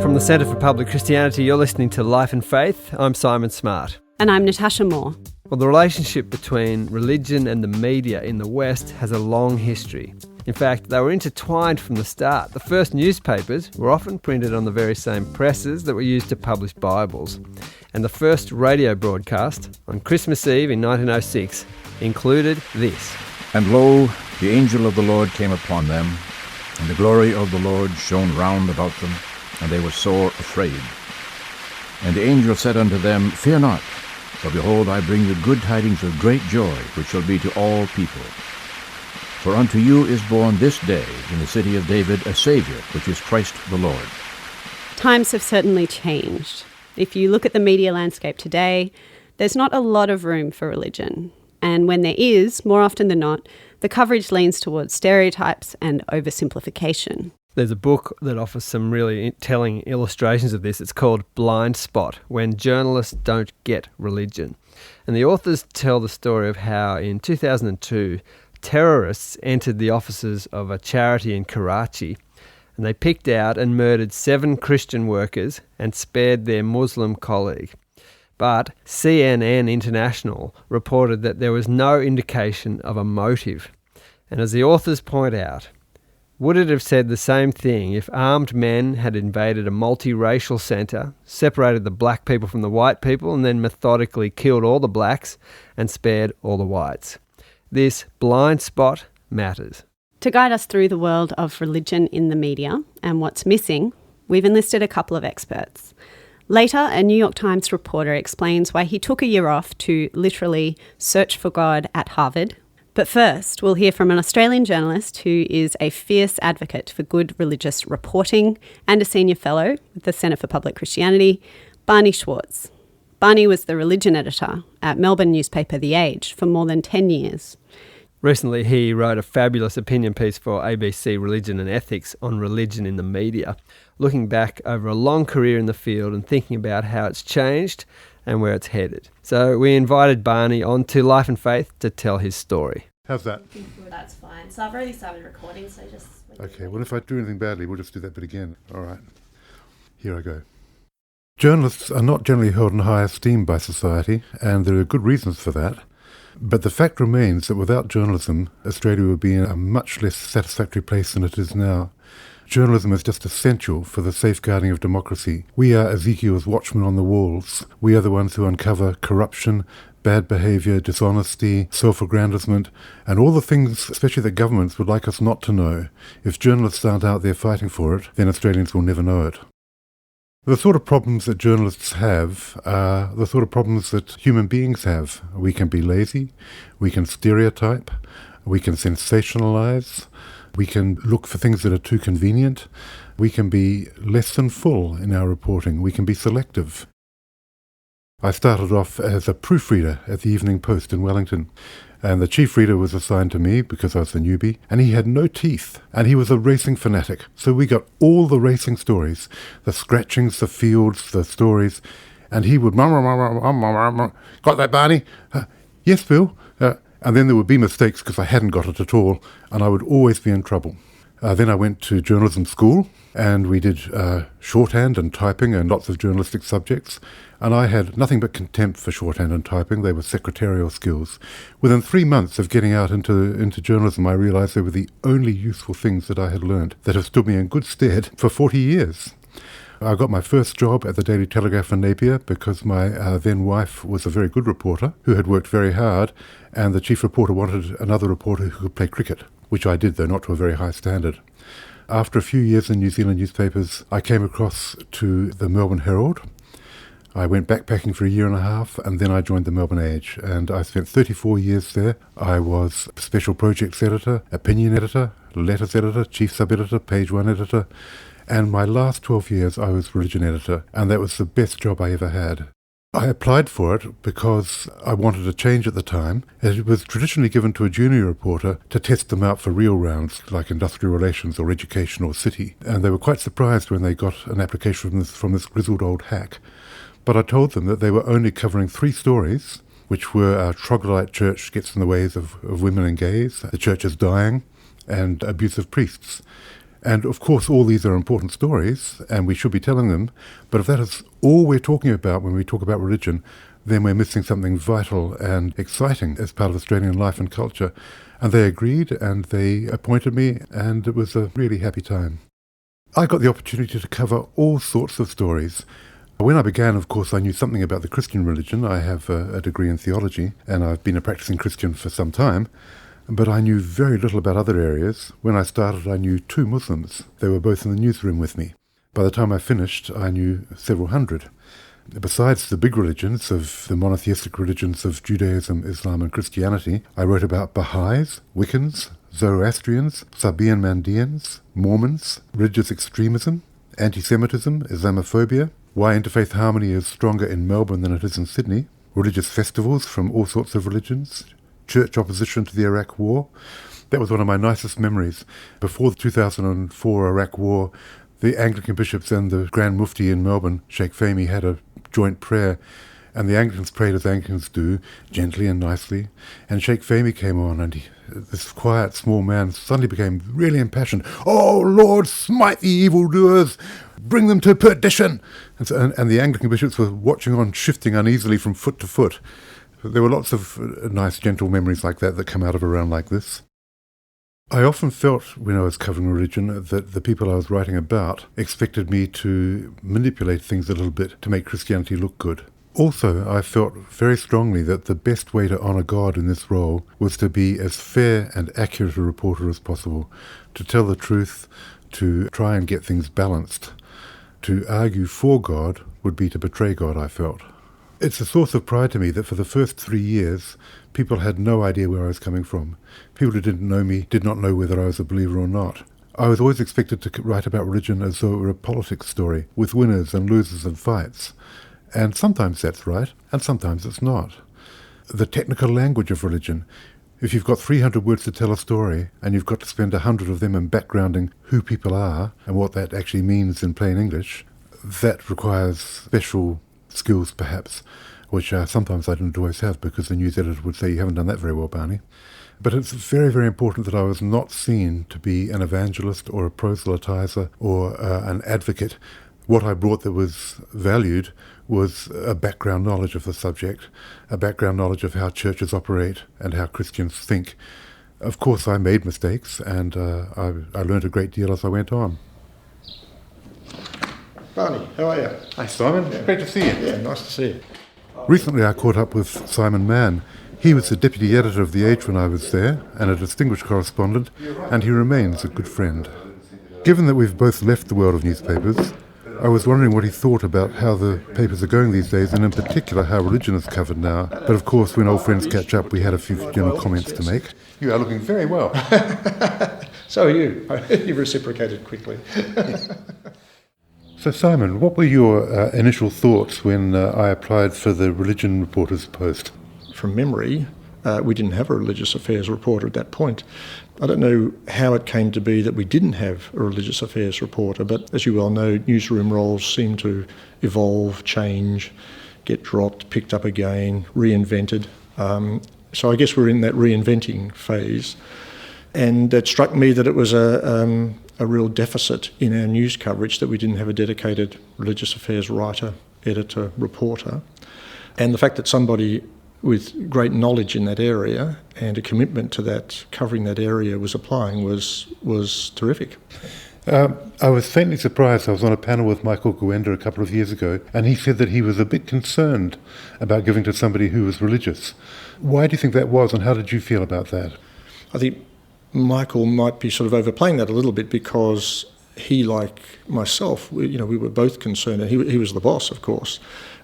From the Centre for Public Christianity, you're listening to Life and Faith. I'm Simon Smart. And I'm Natasha Moore. Well, the relationship between religion and the media in the West has a long history. In fact, they were intertwined from the start. The first newspapers were often printed on the very same presses that were used to publish Bibles. And the first radio broadcast, on Christmas Eve in 1906, included this. And lo, the angel of the Lord came upon them, and the glory of the Lord shone round about them, and they were sore afraid. And the angel said unto them, Fear not, for behold, I bring you good tidings of great joy, which shall be to all people. For unto you is born this day in the city of David a Saviour, which is Christ the Lord. Times have certainly changed. If you look at the media landscape today, there's not a lot of room for religion. And when there is, more often than not, the coverage leans towards stereotypes and oversimplification. There's a book that offers some really telling illustrations of this. It's called Blind Spot, When Journalists Don't Get Religion. And the authors tell the story of how in 2002, terrorists entered the offices of a charity in Karachi, and they picked out and murdered 7 Christian workers and spared their Muslim colleague. But CNN International reported that there was no indication of a motive. And as the authors point out, would it have said the same thing if armed men had invaded a multiracial centre, separated the black people from the white people, and then methodically killed all the blacks and spared all the whites? This blind spot matters. To guide us through the world of religion in the media and what's missing, we've enlisted a couple of experts. Later, a New York Times reporter explains why he took a year off to literally search for God at Harvard. But first, we'll hear from an Australian journalist who is a fierce advocate for good religious reporting and a senior fellow with the Centre for Public Christianity, Barney Zwartz. Barney was the religion editor at Melbourne newspaper The Age for more than 10 years. Recently, he wrote a fabulous opinion piece for ABC Religion and Ethics on religion in the media, looking back over a long career in the field and thinking about how it's changed and where it's headed. So we invited Barney on to Life and Faith to tell his story. How's that? That's fine. So I've already started recording, so just... Okay, well, if I do anything badly, we'll just do that bit again. All right. Here I go. Journalists are not generally held in high esteem by society, and there are good reasons for that. But the fact remains that without journalism, Australia would be in a much less satisfactory place than it is now. Journalism is just essential for the safeguarding of democracy. We are Ezekiel's watchmen on the walls. We are the ones who uncover corruption, bad behaviour, dishonesty, self-aggrandizement, and all the things, especially that governments would like us not to know. If journalists aren't out there fighting for it, then Australians will never know it. The sort of problems that journalists have are the sort of problems that human beings have. We can be lazy, we can stereotype, we can sensationalise, we can look for things that are too convenient, we can be less than full in our reporting, we can be selective. I started off as a proofreader at the Evening Post in Wellington, and the chief reader was assigned to me because I was the newbie, and he had no teeth, and he was a racing fanatic. So we got all the racing stories, the scratchings, the fields, the stories, and he would, got that, Barney? Yes, Bill. And then there would be mistakes because I hadn't got it at all, and I would always be in trouble. Then I went to journalism school, and we did shorthand and typing and lots of journalistic subjects, and I had nothing but contempt for shorthand and typing. They were secretarial skills. Within 3 months of getting out into journalism, I realised they were the only useful things that I had learned that have stood me in good stead for 40 years. I got my first job at the Daily Telegraph in Napier because my then wife was a very good reporter who had worked very hard, and the chief reporter wanted another reporter who could play cricket, which I did, though not to a very high standard. After a few years in New Zealand newspapers, I came across to the Melbourne Herald. I went backpacking for a year and a half, and then I joined the Melbourne Age, and I spent 34 years there. I was special projects editor, opinion editor, letters editor, chief sub-editor, page one editor, and my last 12 years I was religion editor, and that was the best job I ever had. I applied for it because I wanted a change at the time. It was traditionally given to a junior reporter to test them out for real rounds, like industrial relations or education or city, and they were quite surprised when they got an application from this grizzled old hack. But I told them that they were only covering 3 stories, which were our troglodyte church gets in the ways of women and gays, the church is dying, and abuse of priests. And of course, all these are important stories, and we should be telling them. But if that is all we're talking about when we talk about religion, then we're missing something vital and exciting as part of Australian life and culture. And they agreed, and they appointed me, and it was a really happy time. I got the opportunity to cover all sorts of stories. When I began, of course, I knew something about the Christian religion. I have a degree in theology, and I've been a practicing Christian for some time. But I knew very little about other areas. When I started, I knew 2 Muslims. They were both in the newsroom with me. By the time I finished, I knew several hundred. Besides the big religions of the monotheistic religions of Judaism, Islam and Christianity, I wrote about Baha'is, Wiccans, Zoroastrians, Sabaean Mandaeans, Mormons, religious extremism, anti-Semitism, Islamophobia, why interfaith harmony is stronger in Melbourne than it is in Sydney, religious festivals from all sorts of religions, church opposition to the Iraq War. That was one of my nicest memories. Before the 2004 Iraq War, the Anglican bishops and the Grand Mufti in Melbourne, Sheikh Fahmy, had a joint prayer, and the Anglicans prayed as Anglicans do, gently and nicely. And Sheikh Fahmy came on, and this quiet, small man suddenly became really impassioned. "Oh, Lord, smite the evildoers! Bring them to perdition!" And the Anglican bishops were watching on, shifting uneasily from foot to foot. There were lots of nice, gentle memories like that come out of a round like this. I often felt, when I was covering religion, that the people I was writing about expected me to manipulate things a little bit to make Christianity look good. Also, I felt very strongly that the best way to honour God in this role was to be as fair and accurate a reporter as possible, to tell the truth, to try and get things balanced. To argue for God would be to betray God, I felt. It's a source of pride to me that for the first 3 years, people had no idea where I was coming from. People who didn't know me did not know whether I was a believer or not. I was always expected to write about religion as though it were a politics story, with winners and losers and fights. And sometimes that's right, and sometimes it's not. The technical language of religion. If you've got 300 words to tell a story, and you've got to spend 100 of them in backgrounding who people are, and what that actually means in plain English, that requires special skills perhaps, which sometimes I didn't always have, because the news editor would say, "You haven't done that very well, Barney." But it's very, very important that I was not seen to be an evangelist or a proselytizer or an advocate. What I brought that was valued was a background knowledge of the subject, a background knowledge of how churches operate and how Christians think. Of course, I made mistakes, and I learned a great deal as I went on. Barney, how are you? Hi, Simon. Yeah. Great to see you. Yeah, nice to see you. Recently I caught up with Simon Mann. He was the deputy editor of The Age when I was there, and a distinguished correspondent, and he remains a good friend. Given that we've both left the world of newspapers, I was wondering what he thought about how the papers are going these days, and in particular how religion is covered now. But of course, when old friends catch up, we had a few general comments to make. You are looking very well. So are you. You reciprocated quickly. So Simon, what were your initial thoughts when I applied for the religion reporter's post? From memory, we didn't have a religious affairs reporter at that point. I don't know how it came to be that we didn't have a religious affairs reporter, but as you well know, newsroom roles seem to evolve, change, get dropped, picked up again, reinvented. So I guess we're in that reinventing phase. And it struck me that it was a real deficit in our news coverage that we didn't have a dedicated religious affairs writer, editor, reporter. And the fact that somebody with great knowledge in that area and a commitment to that, covering that area, was applying was terrific. I was faintly surprised. I was on a panel with Michael Guenda a couple of years ago, and he said that he was a bit concerned about giving to somebody who was religious. Why do you think that was, and how did you feel about that? I think Michael might be sort of overplaying that a little bit, because he, like myself, we were both concerned, and he was the boss, of course.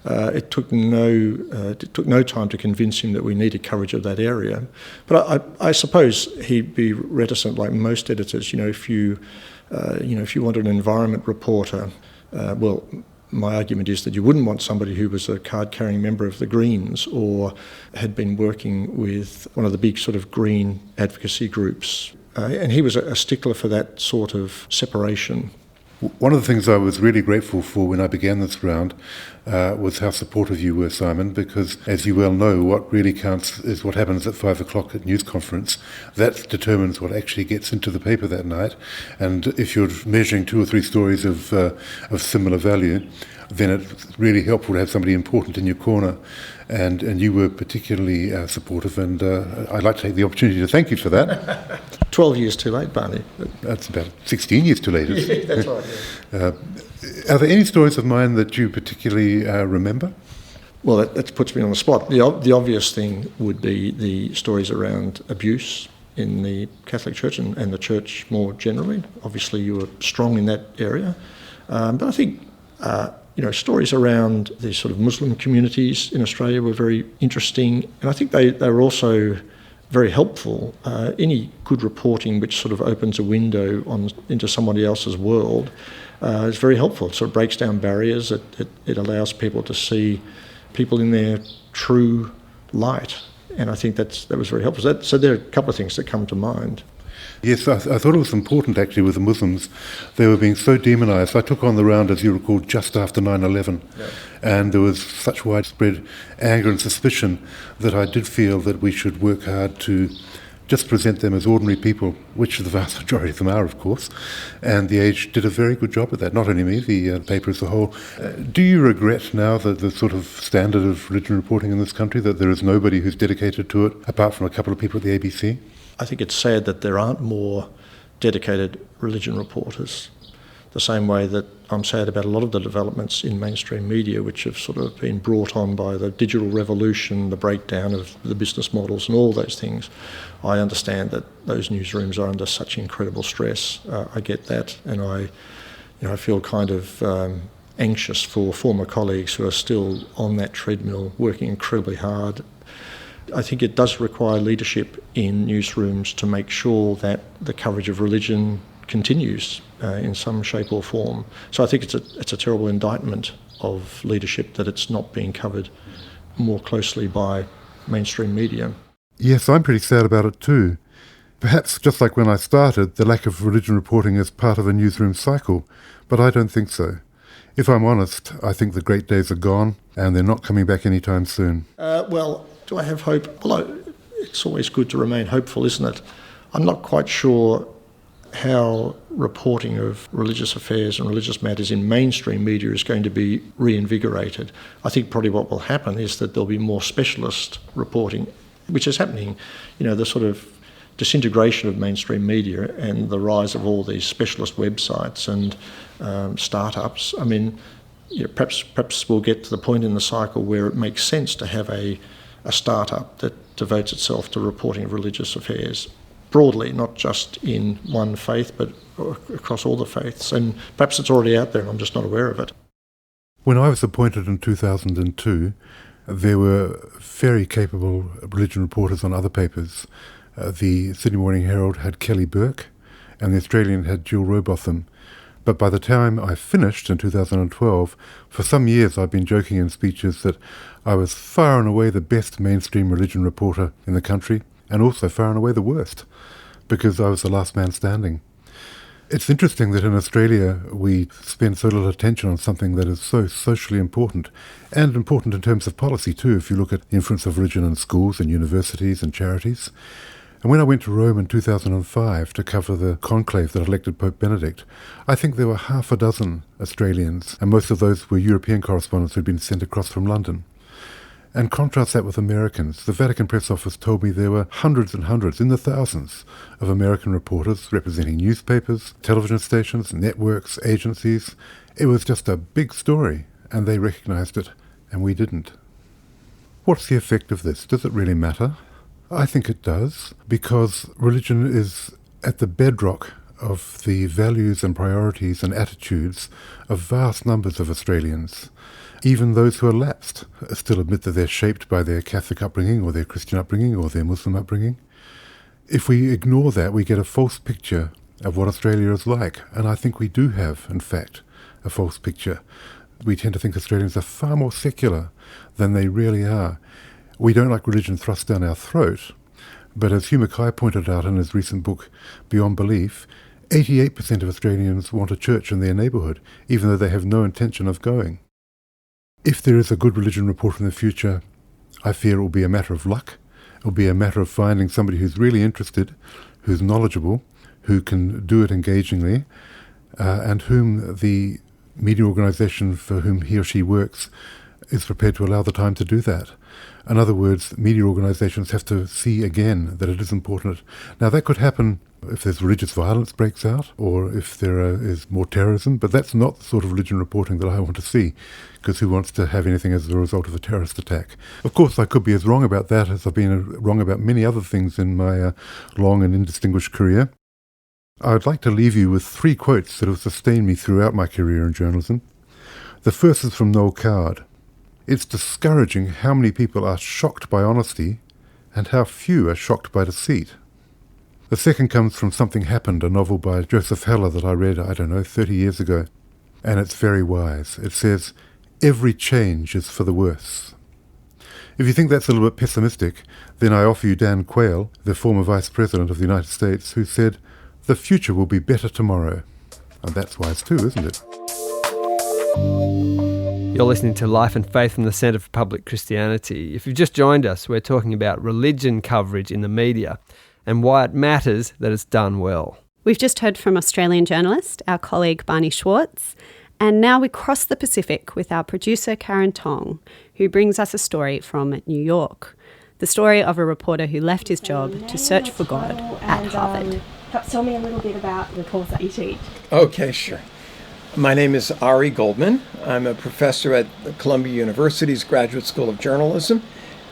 It took no time to convince him that we needed coverage of that area. But I suppose he'd be reticent, like most editors. If you wanted an environment reporter, well, my argument is that you wouldn't want somebody who was a card-carrying member of the Greens or had been working with one of the big sort of green advocacy groups. And he was a stickler for that sort of separation. One of the things I was really grateful for when I began this round was how supportive you were, Simon, because as you well know, what really counts is what happens at 5 o'clock at news conference. That determines what actually gets into the paper that night. And if you're measuring 2 or 3 stories of similar value, then it's really helpful to have somebody important in your corner. And you were particularly supportive, and I'd like to take the opportunity to thank you for that. 12 years too late, Barney. That's about 16 years too late. Yeah, that's right. Yeah. Are there any stories of mine that you particularly remember? Well, that puts me on the spot. The obvious thing would be the stories around abuse in the Catholic Church and the Church more generally. Obviously, you were strong in that area. But I think, stories around the sort of Muslim communities in Australia were very interesting. And I think they were also very helpful. Any good reporting which sort of opens a window into somebody else's world is very helpful. It sort of breaks down barriers. It allows people to see people in their true light. And I think that was very helpful. So there are a couple of things that come to mind. Yes, I thought it was important actually with the Muslims. They were being so demonised. I took on the round, as you recall, just after 9/11, and there was such widespread anger and suspicion that I did feel that we should work hard to just present them as ordinary people, which the vast majority of them are, of course. And The Age did a very good job at that, not only me, the paper as a whole. Do you regret now the sort of standard of religion reporting in this country, that there is nobody who's dedicated to it, apart from a couple of people at the ABC? I think it's sad that there aren't more dedicated religion reporters, the same way that I'm sad about a lot of the developments in mainstream media which have sort of been brought on by the digital revolution, the breakdown of the business models and all those things. I understand that those newsrooms are under such incredible stress. I get that, and I feel kind of anxious for former colleagues who are still on that treadmill working incredibly hard. I think it does require leadership in newsrooms to make sure that the coverage of religion continues in some shape or form. So I think it's a terrible indictment of leadership that it's not being covered more closely by mainstream media. Yes, I'm pretty sad about it too. Perhaps, just like when I started, the lack of religion reporting is part of a newsroom cycle, but I don't think so. If I'm honest, I think the great days are gone, and they're not coming back anytime soon. Do I have hope? Well, it's always good to remain hopeful, isn't it? I'm not quite sure how reporting of religious affairs and religious matters in mainstream media is going to be reinvigorated. I think probably what will happen is that there'll be more specialist reporting, which is happening. The sort of disintegration of mainstream media and the rise of all these specialist websites and startups. I mean, perhaps we'll get to the point in the cycle where it makes sense to have a startup that devotes itself to reporting of religious affairs broadly, not just in one faith, but across all the faiths. And perhaps it's already out there and I'm just not aware of it. When I was appointed in 2002, there were very capable religion reporters on other papers. The Sydney Morning Herald had Kelly Burke, and the Australian had Jill Robotham. But by the time I finished in 2012, for some years I've been joking in speeches that I was far and away the best mainstream religion reporter in the country, and also far and away the worst, because I was the last man standing. It's interesting that in Australia we spend so little attention on something that is so socially important, and important in terms of policy too, if you look at the influence of religion in schools and universities and charities. And when I went to Rome in 2005 to cover the conclave that elected Pope Benedict, I think there were half a dozen Australians, and most of those were European correspondents who'd been sent across from London. And contrast that with Americans. The Vatican Press Office told me there were hundreds and hundreds, in the thousands, of American reporters representing newspapers, television stations, networks, agencies. It was just a big story, and they recognised it, and we didn't. What's the effect of this? Does it really matter? I think it does, because religion is at the bedrock of the values and priorities and attitudes of vast numbers of Australians. Even those who are lapsed still admit that they're shaped by their Catholic upbringing or their Christian upbringing or their Muslim upbringing. If we ignore that, we get a false picture of what Australia is like, and I think we do have, in fact, a false picture. We tend to think Australians are far more secular than they really are. We don't like religion thrust down our throat, but as Hugh Mackay pointed out in his recent book, Beyond Belief, 88% of Australians want a church in their neighbourhood, even though they have no intention of going. If there is a good religion report in the future, I fear it will be a matter of luck. It will be a matter of finding somebody who's really interested, who's knowledgeable, who can do it engagingly, and whom the media organisation for whom he or she works is prepared to allow the time to do that. In other words, media organisations have to see again that it is important. Now, that could happen if there's religious violence breaks out or if there is more terrorism, but that's not the sort of religion reporting that I want to see, because who wants to have anything as a result of a terrorist attack? Of course, I could be as wrong about that as I've been wrong about many other things in my long and indistinguished career. I would like to leave you with 3 quotes that have sustained me throughout my career in journalism. The first is from Noel Coward. It's discouraging how many people are shocked by honesty and how few are shocked by deceit. The second comes from Something Happened, a novel by Joseph Heller that I read, 30 years ago. And it's very wise. It says, every change is for the worse. If you think that's a little bit pessimistic, then I offer you Dan Quayle, the former Vice President of the United States, who said, the future will be better tomorrow. And that's wise too, isn't it? You're listening to Life and Faith from the Centre for Public Christianity. If you've just joined us, we're talking about religion coverage in the media and why it matters that it's done well. We've just heard from Australian journalist, our colleague Barney Zwartz, and now we cross the Pacific with our producer Karen Tong, who brings us a story from New York. The story of a reporter who left his job to search for God at Harvard. Perhaps tell me a little bit about the course that you teach. Okay, sure. My name is Ari Goldman. I'm a professor at Columbia University's Graduate School of Journalism,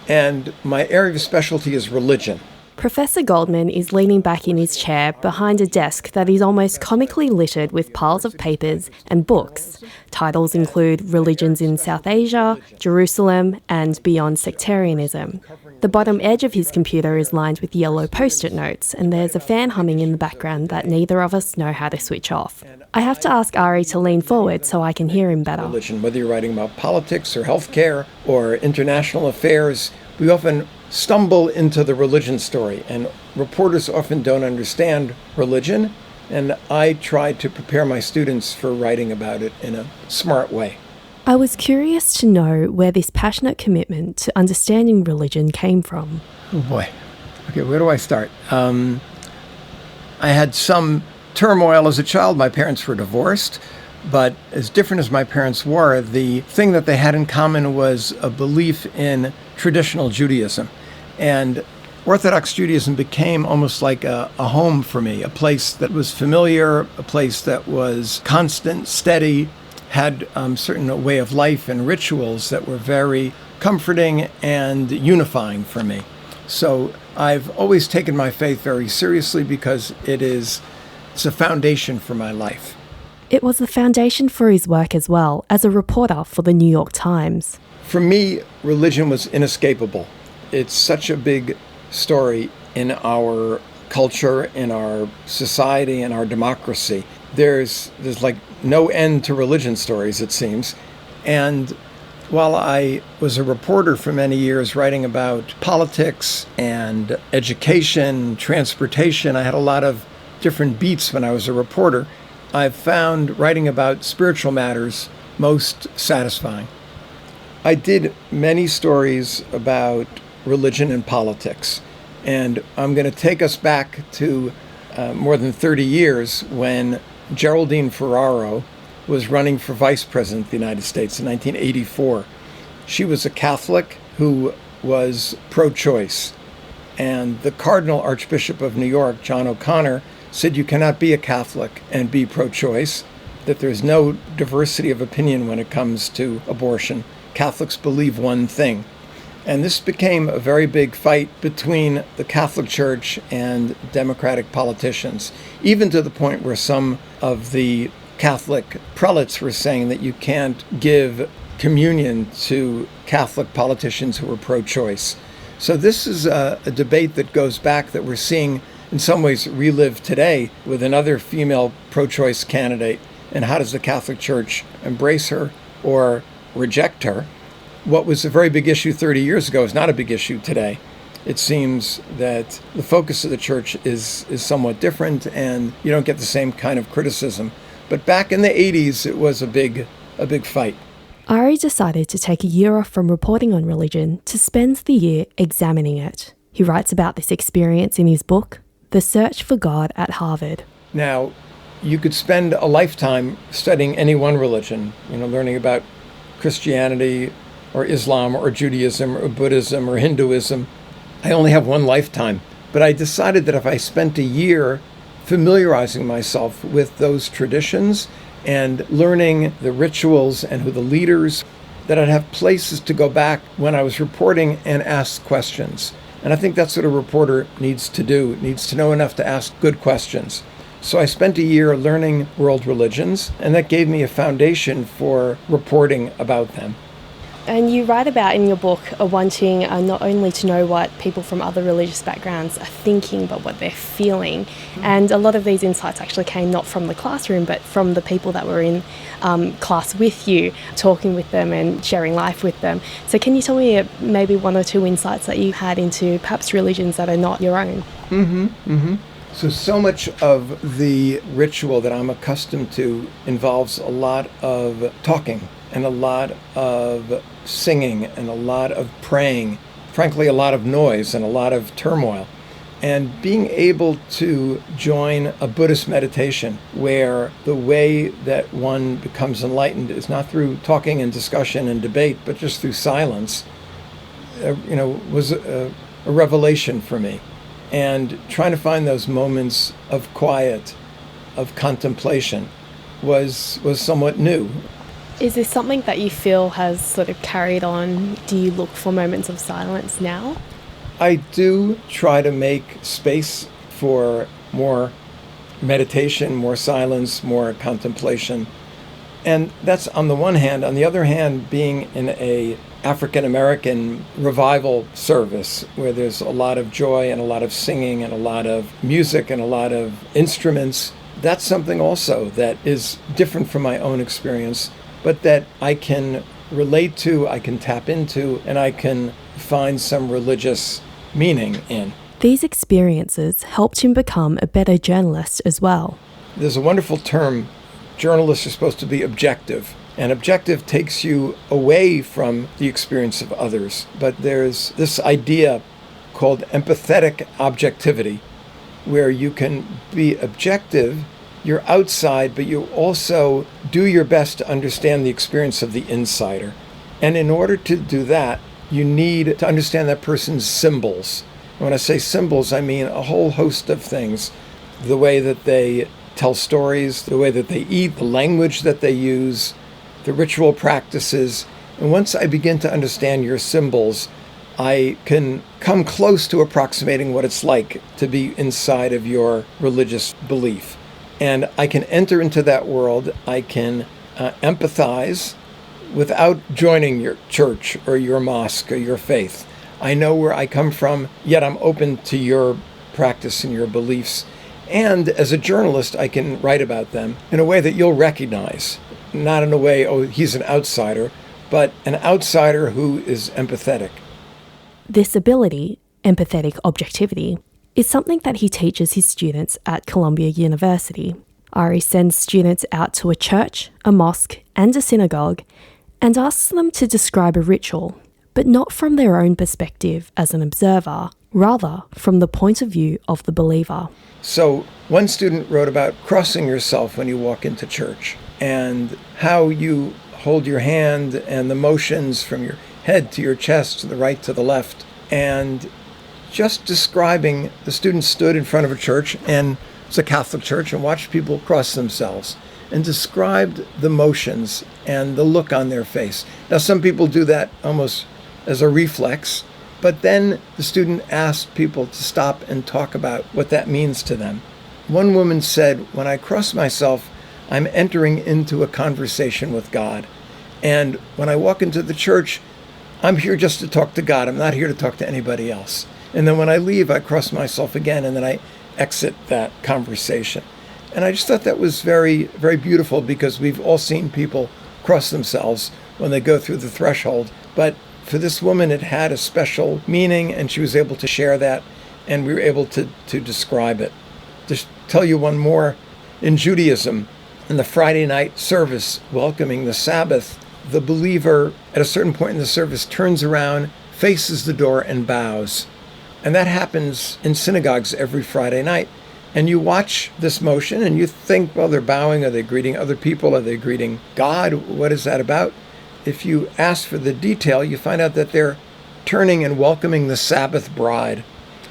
and my area of specialty is religion. Professor Goldman is leaning back in his chair behind a desk that is almost comically littered with piles of papers and books. Titles include Religions in South Asia, Jerusalem, and Beyond Sectarianism. The bottom edge of his computer is lined with yellow post-it notes, and there's a fan humming in the background that neither of us know how to switch off. I have to ask Ari to lean forward so I can hear him better. Religion, whether you're writing about politics or healthcare or international affairs, we often stumble into the religion story, and reporters often don't understand religion, and I try to prepare my students for writing about it in a smart way. I was curious to know where this passionate commitment to understanding religion came from. Oh boy. Okay, where do I start? I had some turmoil as a child. My parents were divorced, but as different as my parents were, the thing that they had in common was a belief in traditional Judaism. And Orthodox Judaism became almost like a home for me, a place that was familiar, a place that was constant, steady, had certain way of life and rituals that were very comforting and unifying for me. So I've always taken my faith very seriously because it's a foundation for my life. It was the foundation for his work as well, as a reporter for the New York Times. For me, religion was inescapable. It's such a big story in our culture, in our society, in our democracy. There's like no end to religion stories, it seems. And while I was a reporter for many years writing about politics and education, transportation, I had a lot of different beats when I was a reporter. I've found writing about spiritual matters most satisfying. I did many stories about religion and politics, and I'm going to take us back to more than 30 years when Geraldine Ferraro was running for vice president of the United States in 1984. She was a Catholic who was pro-choice, and the Cardinal Archbishop of New York, John O'Connor, said you cannot be a Catholic and be pro-choice, that there's no diversity of opinion when it comes to abortion. Catholics believe one thing. And this became a very big fight between the Catholic Church and Democratic politicians, even to the point where some of the Catholic prelates were saying that you can't give communion to Catholic politicians who are pro-choice. So this is a debate that goes back, that we're seeing in some ways relive today with another female pro-choice candidate. And how does the Catholic Church embrace her or reject her? What was a very big issue 30 years ago is not a big issue today. it seems that the focus of the church is somewhat different, and you don't get the same kind of criticism. But back in the 80s, it was a big fight. Ari decided to take a year off from reporting on religion to spend the year examining it. He writes about this experience in his book, The Search for God at Harvard. Now, you could spend a lifetime studying any one religion, learning about Christianity or Islam or Judaism or Buddhism or Hinduism. I only have one lifetime, but I decided that if I spent a year familiarizing myself with those traditions and learning the rituals and who the leaders, that I'd have places to go back when I was reporting and ask questions. And I think that's what a reporter needs to do, needs to know enough to ask good questions. So I spent a year learning world religions, and that gave me a foundation for reporting about them. And you write about in your book wanting not only to know what people from other religious backgrounds are thinking, but what they're feeling. And a lot of these insights actually came not from the classroom, but from the people that were in class with you, talking with them and sharing life with them. So can you tell me maybe one or two insights that you had into perhaps religions that are not your own? So much of the ritual that I'm accustomed to involves a lot of talking and a lot of singing and a lot of praying, frankly, a lot of noise and a lot of turmoil. And being able to join a Buddhist meditation where the way that one becomes enlightened is not through talking and discussion and debate, but just through silence, was a revelation for me. And trying to find those moments of quiet, of contemplation, was somewhat new. Is this something that you feel has sort of carried on? Do you look for moments of silence now? I do try to make space for more meditation, more silence, more contemplation. And that's on the one hand. On the other hand, being in a African-American revival service where there's a lot of joy and a lot of singing and a lot of music and a lot of instruments, that's something also that is different from my own experience, but that I can relate to, I can tap into, and I can find some religious meaning in. These experiences helped him become a better journalist as well. There's a wonderful term. Journalists are supposed to be objective, and objective takes you away from the experience of others. But there's this idea called empathetic objectivity, where you can be objective, you're outside, but you also do your best to understand the experience of the insider. And in order to do that, you need to understand that person's symbols. When I say symbols, I mean a whole host of things. The way that they tell stories, the way that they eat, the language that they use, the ritual practices. And once I begin to understand your symbols, I can come close to approximating what it's like to be inside of your religious belief. And I can enter into that world. I can empathize without joining your church or your mosque or your faith. I know where I come from, yet I'm open to your practice and your beliefs. And as a journalist, I can write about them in a way that you'll recognize. Not in a way, oh, he's an outsider, but an outsider who is empathetic. This ability, empathetic objectivity, is something that he teaches his students at Columbia University. Ari sends students out to a church, a mosque, and a synagogue and asks them to describe a ritual, but not from their own perspective as an observer, rather from the point of view of the believer. So one student wrote about crossing yourself when you walk into church and how you hold your hand and the motions from your head to your chest, to the right to the left, and just describing, the students stood in front of a church, and it's a Catholic church, and watched people cross themselves and described the motions and the look on their face. Now, some people do that almost as a reflex, but then the student asked people to stop and talk about what that means to them. One woman said, when I cross myself, I'm entering into a conversation with God. And when I walk into the church, I'm here just to talk to God. I'm not here to talk to anybody else. And then when I leave, I cross myself again, and then I exit that conversation. And I just thought that was very, very beautiful, because we've all seen people cross themselves when they go through the threshold. But for this woman, it had a special meaning, and she was able to share that, and we were able to describe it. Just tell you one more. In Judaism, in the Friday night service welcoming the Sabbath, the believer at a certain point in the service turns around, faces the door, and bows. And that happens in synagogues every Friday night. And you watch this motion and you think, well, they're bowing. Are they greeting other people? Are they greeting God? What is that about? If you ask for the detail, you find out that they're turning and welcoming the Sabbath bride.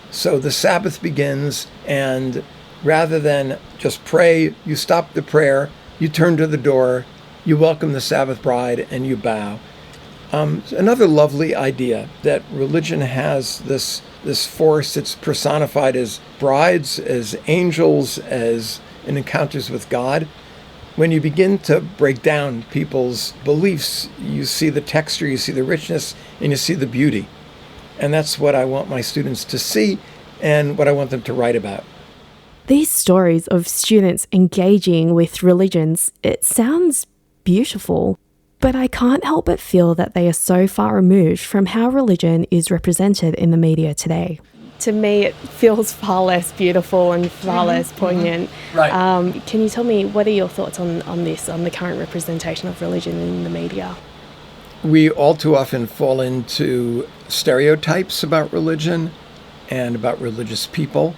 So the Sabbath begins, and rather than just pray, you stop the prayer, you turn to the door, you welcome the Sabbath bride, and you bow. Another lovely idea that religion has this force. It's personified as brides, as angels, as in encounters with God. When you begin to break down people's beliefs, you see the texture, you see the richness, and you see the beauty. And that's what I want my students to see and what I want them to write about. These stories of students engaging with religions, it sounds beautiful, but I can't help but feel that they are so far removed from how religion is represented in the media today. To me, it feels far less beautiful and far less poignant. Right. Can you tell me, what are your thoughts on this, on the current representation of religion in the media? We all too often fall into stereotypes about religion and about religious people.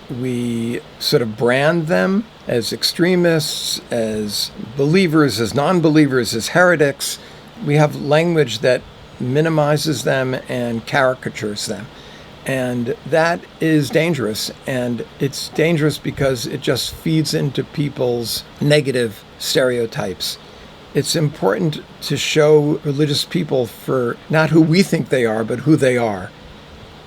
We sort of brand them as extremists, as believers, as non-believers, as heretics. We have language that minimizes them and caricatures them. And that is dangerous. And it's dangerous because it just feeds into people's negative stereotypes. It's important to show religious people for not who we think they are, but who they are.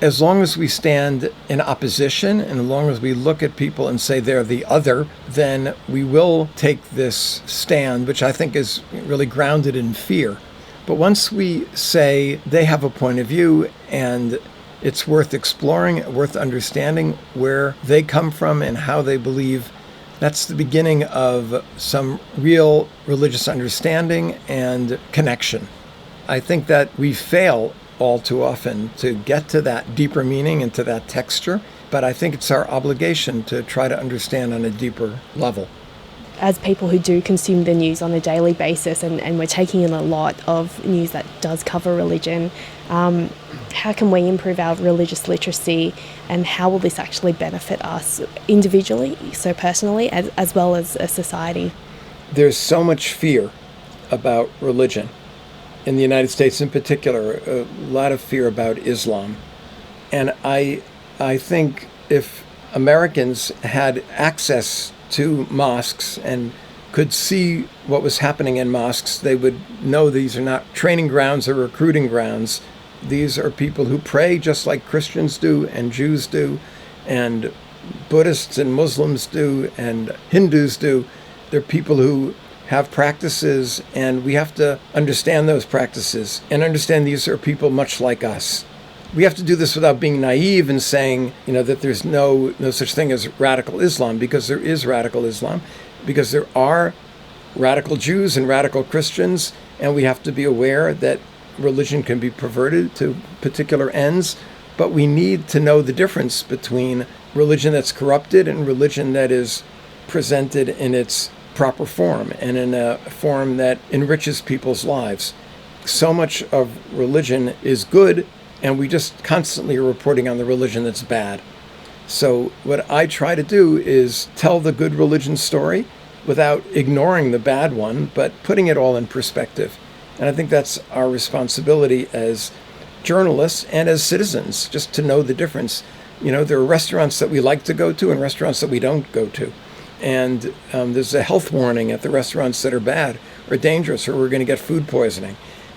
As long as we stand in opposition and as long as we look at people and say they're the other, then we will take this stand, which I think is really grounded in fear. But once we say they have a point of view and it's worth exploring, worth understanding where they come from and how they believe, that's the beginning of some real religious understanding and connection. I think that we fail all too often to get to that deeper meaning and to that texture, but I think it's our obligation to try to understand on a deeper level. As people who do consume the news on a daily basis, and we're taking in a lot of news that does cover religion, how can we improve our religious literacy, and how will this actually benefit us individually, so personally, as well as a society? There's so much fear about religion. In the United States in particular, a lot of fear about Islam. And I think if Americans had access to mosques and could see what was happening in mosques, they would know these are not training grounds or recruiting grounds. These are people who pray just like Christians do and Jews do and Buddhists and Muslims do and Hindus do. They're people who have practices, and we have to understand those practices and understand these are people much like us. We have to do this without being naive and saying, that there's no such thing as radical Islam, because there is radical Islam, because there are radical Jews and radical Christians, and we have to be aware that religion can be perverted to particular ends, but we need to know the difference between religion that's corrupted and religion that is presented in its proper form and in a form that enriches people's lives. So much of religion is good, and we just constantly are reporting on the religion that's bad. So what I try to do is tell the good religion story without ignoring the bad one, but putting it all in perspective. And I think that's our responsibility as journalists and as citizens, just to know the difference. There are restaurants that we like to go to and restaurants that we don't go to. And there's a health warning at the restaurants that are bad or dangerous, or we're going to get food poisoning.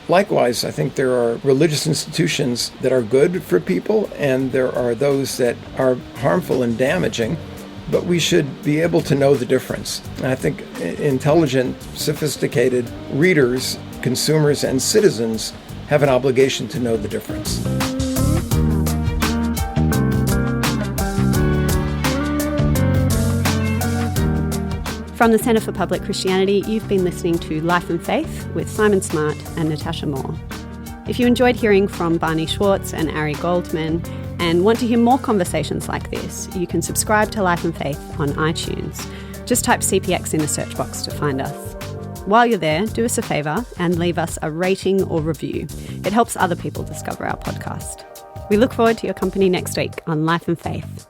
Likewise, I think there are religious institutions that are good for people, and there are those that are harmful and damaging, but we should be able to know the difference. And I think intelligent, sophisticated readers, consumers, and citizens have an obligation to know the difference. From the Centre for Public Christianity, you've been listening to Life and Faith with Simon Smart and Natasha Moore. If you enjoyed hearing from Barney Zwartz and Ari Goldman and want to hear more conversations like this, you can subscribe to Life and Faith on iTunes. Just type CPX in the search box to find us. While you're there, do us a favour and leave us a rating or review. It helps other people discover our podcast. We look forward to your company next week on Life and Faith.